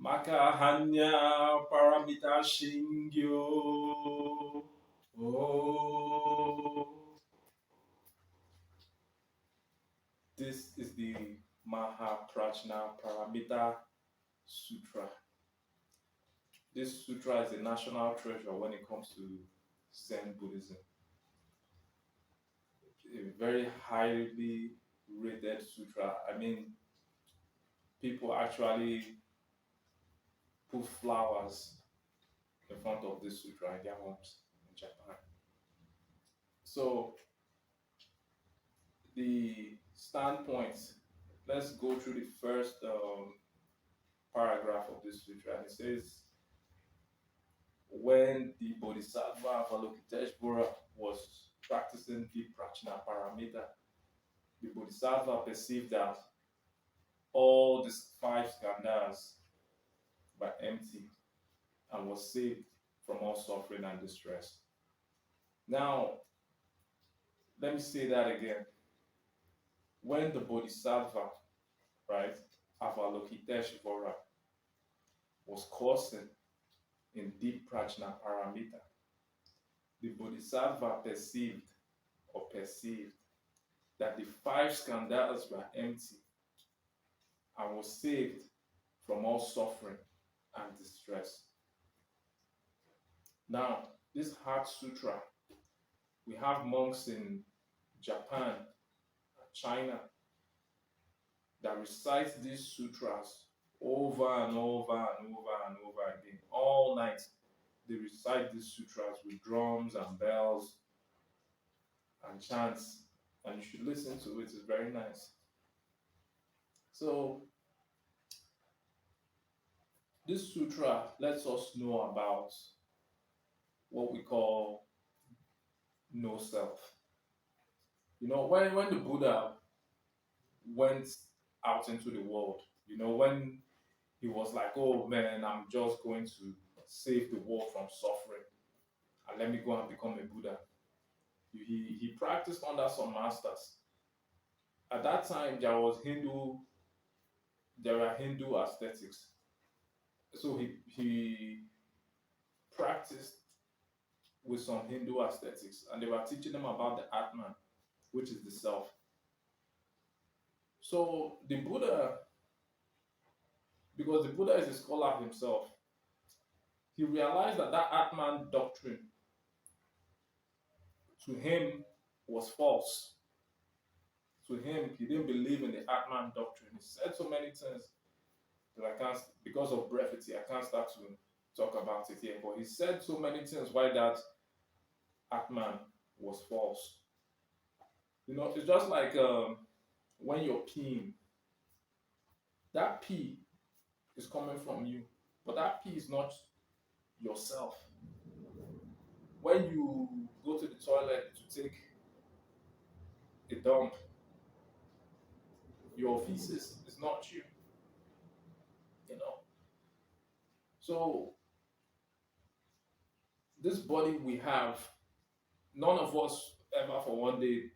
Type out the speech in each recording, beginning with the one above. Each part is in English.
Makahanya paramita shingyo. Oh. This is the Mahaprajna Paramita Sutra. This sutra is a national treasure when it comes to Zen Buddhism. A very highly rated sutra. I mean, people actually put flowers in front of this sutra in their homes in Japan. So, the standpoints, let's go through the first paragraph of this sutra. And it says, when the Bodhisattva Avalokiteshvara was practicing the Prajna Paramita, the Bodhisattva perceived that all these five skandhas were empty and was saved from all suffering and distress. Now, let me say that again. When the Bodhisattva, right, Avalokiteshvara, was coursing in deep Prajna Paramita, the Bodhisattva perceived that the five skandhas were empty and was saved from all suffering and distress. Now, this Heart Sutra, we have monks in Japan, China, that recite these sutras over and over and over and over again. All night, they recite these sutras with drums and bells and chants, and you should listen to it. It's very nice. So, this sutra lets us know about what we call no-self. You know, when the Buddha went out into the world, you know, when he was like, oh man, I'm just going to save the world from suffering and let me go and become a Buddha. He practiced under some masters. At that time, there were Hindu aesthetics. So he practiced with some Hindu aesthetics, and they were teaching them about the Atman, which is the self. So the Buddha, because the Buddha is a scholar himself, he realized that Atman doctrine to him was false. To him, he didn't believe in the Atman doctrine. He said so many things that I can't, because of brevity, I can't start to talk about it here. But he said so many things why that Atman was false. You know, it's just like when you're peeing. That pee is coming from you, but that pee is not yourself. When you go to the toilet to take a dump, your feces is not you. You know. So this body we have, none of us ever for one day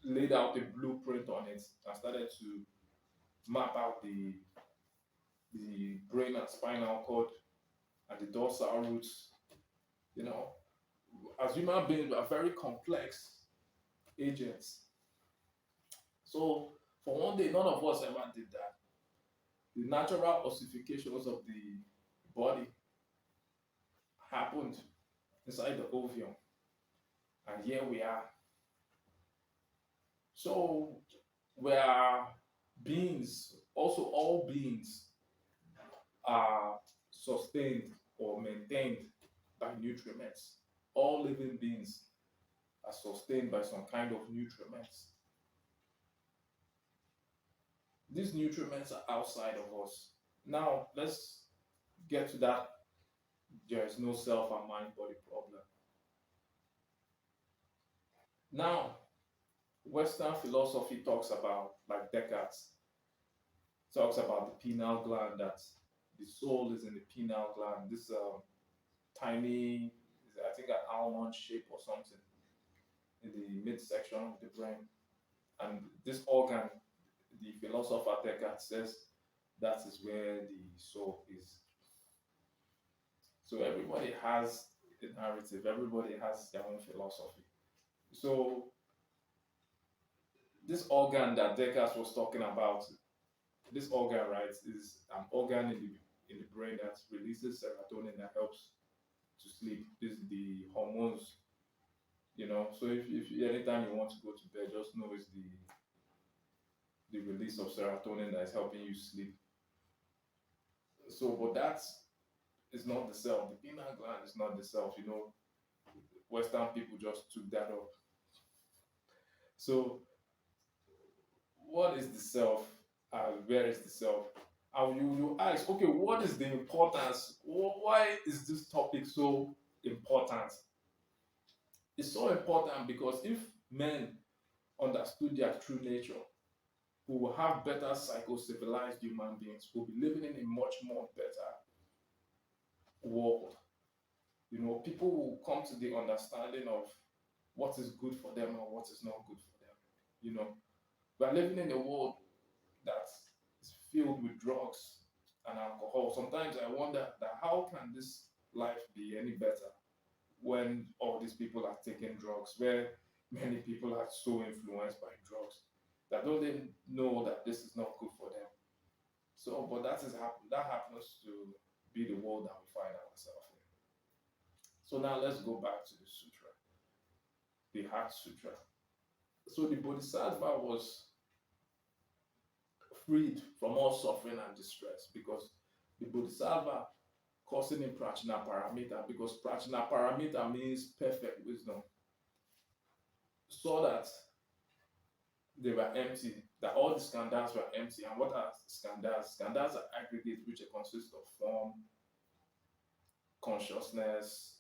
laid out a blueprint on it and started to map out the brain and spinal cord and the dorsal roots. You know, as human beings, we are very complex agents. So for one day, none of us ever did that. The natural ossifications of the body happened inside the ovum, and here we are. So we are beings, also all beings are sustained or maintained by nutriments. All living beings are sustained by some kind of nutriments. These nutriments are outside of us. Now, let's get to that. There is no self and mind-body problem. Now, Western philosophy talks about, like Descartes, talks about the pineal gland, that the soul is in the pineal gland. This tiny, I think an almond shape or something in the midsection of the brain. And this organ, the philosopher Descartes says, That is where the soul is. So everybody has a narrative, everybody has their own philosophy. So this organ that Descartes was talking about, this organ, right, is an organ in the brain that releases serotonin that helps to sleep. This is the hormones, you know. So if anytime you want to go to bed, just know it's the release of serotonin that is helping you sleep. So, but that is not the self. The pineal gland is not the self. You know, Western people just took that up. So, what is the self? Where is the self? And you ask, okay, what is the importance? Why is this topic so important? It's so important because if men understood their true nature, we will have better psycho-civilized human beings. We'll be living in a much more better world. You know, people will come to the understanding of what is good for them and what is not good for them. You know, we're living in a world that is filled with drugs and alcohol. Sometimes I wonder that how can this life be any better when all these people are taking drugs, where many people are so influenced by drugs that don't even know that this is not good for them. So, but that happens to be the world that we find ourselves in. So now let's go back to the sutra, the Heart Sutra. So the Bodhisattva was freed from all suffering and distress because the Bodhisattva causing him Prajna Paramita, because Prajna Paramita means perfect wisdom, so that they were empty, that all the skandhas were empty. And what are skandhas? Skandhas are aggregates which consist of form, consciousness,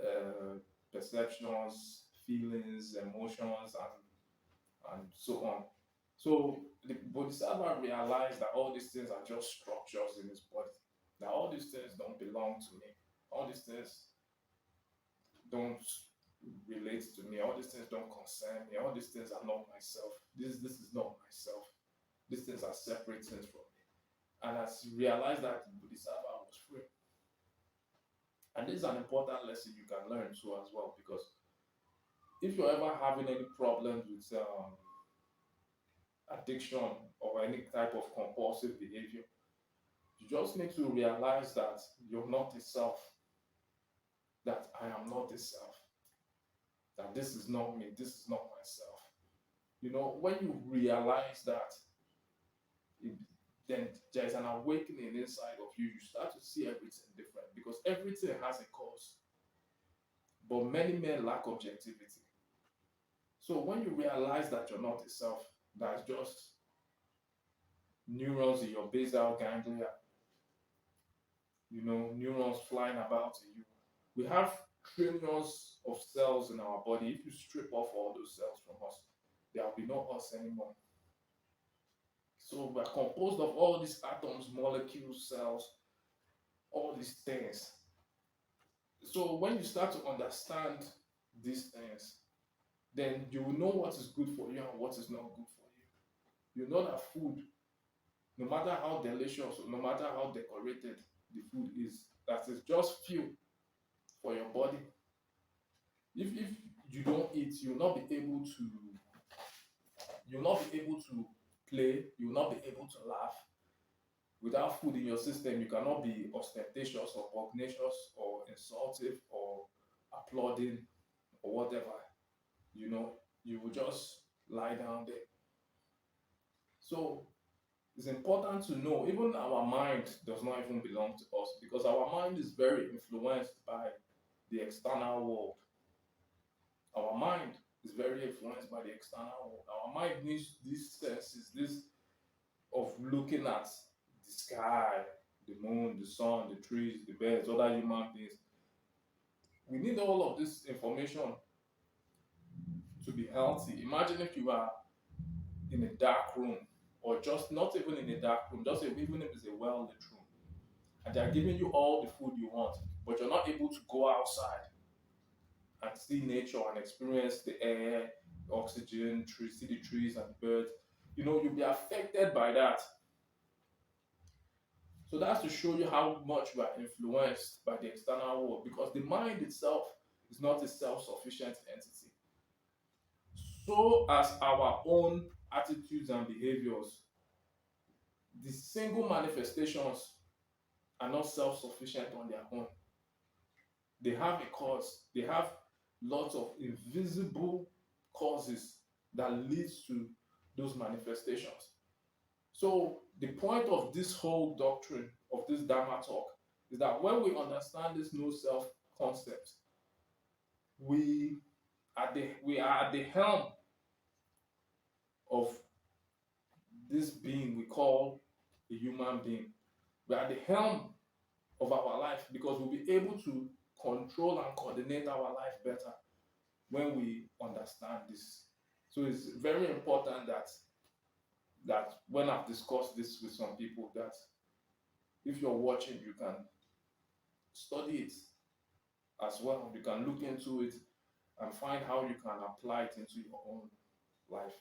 uh, perceptions, feelings, emotions, and so on. So the Bodhisattva realized that all these things are just structures in his body, that all these things don't belong to me, all these things don't relate to me, all these things don't concern me, all these things are not myself. This is not myself. These things are separate things from me. And as he realized that, the Bodhisattva was free. And this is an important lesson you can learn too as well, because if you're ever having any problems with addiction or any type of compulsive behavior, you just need to realize that you're not the self, that I am not the self, that this is not me, this is not myself. You know, when you realize that, it, then there's an awakening inside of you. You start to see everything different because everything has a cause. But many men lack objectivity. So when you realize that you're not the self, that's just neurons in your basal ganglia, you know, neurons flying about in you. We have trillions of cells in our body. If you strip off all those cells from us, there will be no us anymore. So we're composed of all these atoms, molecules, cells, all these things. So when you start to understand these things, then you will know what is good for you and what is not good for you. You know that food, no matter how delicious, no matter how decorated the food is, that is just fuel for your body. If you don't eat, you'll not be able to play, you'll not be able to laugh. Without food in your system, you cannot be ostentatious or pugnacious or insultive or applauding or whatever. You know, you will just lie down there. So it's important to know even our mind does not even belong to us, because our mind is very influenced by the external world. Our mind is very influenced by the external world. Our mind needs these senses, this of looking at the sky, the moon, the sun, the trees, the birds, other human beings. We need all of this information to be healthy. Imagine if you are in a dark room, or just not even in a dark room, just even if it's a well-lit room, and they're giving you all the food you want, but you're not able to go outside and see nature and experience the air, the oxygen, trees, see the trees and the birds. You know, you'll be affected by that. So that's to show you how much we are influenced by the external world, because the mind itself is not a self-sufficient entity. So as our own attitudes and behaviors, the single manifestations are not self-sufficient on their own. They have a cause. They have lots of invisible causes that leads to those manifestations. So the point of this whole doctrine of this Dharma talk is that when we understand this no self concept, we we are at the helm of this being we call a human being. We are at the helm of our life, because we'll be able to control and coordinate our life better when we understand this. So it's very important that when I've discussed this with some people, that if you're watching, you can study it as well. You can look into it and find how you can apply it into your own life.